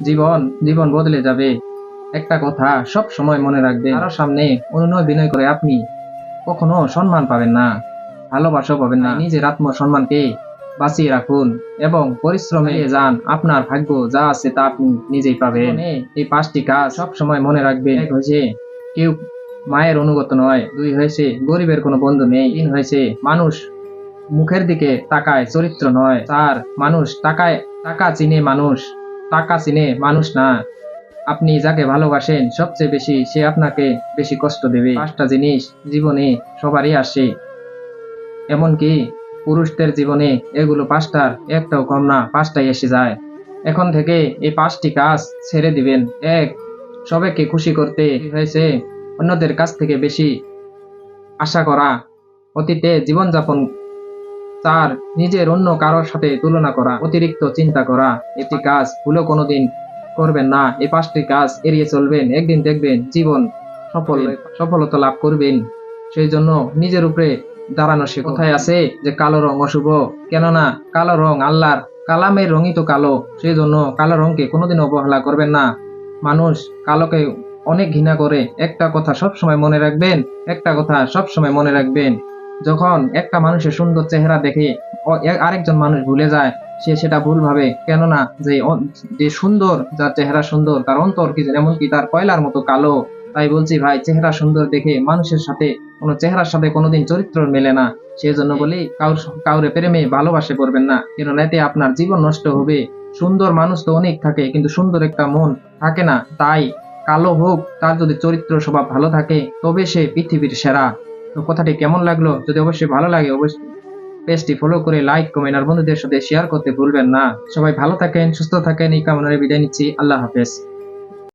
জীবন জীবন বদলে যাবে। একটা কথা সব সময় মনে রাখবেন, কারো সামনে অনুনয় বিনয় করে আপনি কখনো সম্মান পাবেন না, ভালোবাসাও পাবেন না। নিজের আত্মসম্মানকে বাঁচিয়ে রাখুন এবং পরিশ্রমে যান। আপনার ভাগ্য যা আছে তা আপনি নিজেই পাবেন। এই 5টি কাজ সব সময় মনে রাখবেন। এক হয়েছে, কেউ মায়ের অনুগত নয়। 2 হয়েছে, গরিবের কোনো বন্ধু নেই। 3 হয়েছে, মানুষ মুখের দিকে তাকায়, চরিত্র নয়। 4, মানুষ টাকা চিনে মানুষ, টাকা চিনে মানুষ না। আপনি যাকে ভালোবাসেন সবচেয়ে বেশি সে আপনাকে বেশি কষ্ট দেবে। 5টা জিনিস জীবনে সবারই আসে, এমনকি পুরুষদের জীবনে এগুলো 5টার একটাও কম না, 5টাই এসে যায়। এখন থেকে এই 5টি কাজ ছেড়ে দিবেন। 1, সবাইকে খুশি করতে হয়েছে অন্যদের কাছ থেকে বেশি আশা করা, অতীতে জীবনযাপন। 4, নিজের অন্য কারোর সাথে তুলনা করা, অতিরিক্ত চিন্তা করা। এটি কাজ ভুলেও কোনোদিন করবেন না। এই 5টি কাজ এড়িয়ে চলবেন, একদিন দেখবেন জীবন সফলতা লাভ করবেন। সেই জন্য নিজের উপরে দাঁড়ানো সে কোথায় আছে যে কালো রং অশুভ, কেননা কালো রং আল্লাহর কালামের রঙই তো কালো। সেই জন্য কালো রংকে কোনোদিন অবহেলা করবেন না। মানুষ কালোকে অনেক ঘৃণা করে। একটা কথা সব সময় মনে রাখবেন, একটা কথা সব সময় মনে রাখবেন, যখন একটা মানুষের সুন্দর চেহারা দেখে আরেকজন মানুষ ভুলে যায়, সে সেটা ভুল ভাবে। কেননা যে সুন্দর, যার চেহারা সুন্দর তার অন্তর কি এমনকি তার কয়লার মতো কালো। তাই বলছি ভাই, চেহারা সুন্দর দেখে মানুষের সাথে কোনো চেহারার সাথে কোনোদিন চরিত্র মেলে না। সেই জন্য বলি কাউরে প্রেমে ভালোবাসে করবেন না, কেননা এতে আপনার জীবন নষ্ট হবে। সুন্দর মানুষ তো অনেক থাকে, কিন্তু সুন্দর একটা মন থাকে না। তাই কালো হোক, তার যদি চরিত্র স্বভাব ভালো থাকে তবে সে পৃথিবীর সেরা। তো কথাটি কেমন লাগলো? যদি অবশ্যই ভালো লাগে অবশ্যই পেজটি ফলো করে লাইক, কমেন্ট আর বন্ধুদের সাথে শেয়ার করতে ভুলবেন না। সবাই ভালো থাকেন, সুস্থ থাকেন, এই কামনায় বিদায় নিচ্ছি। আল্লাহ হাফেজ।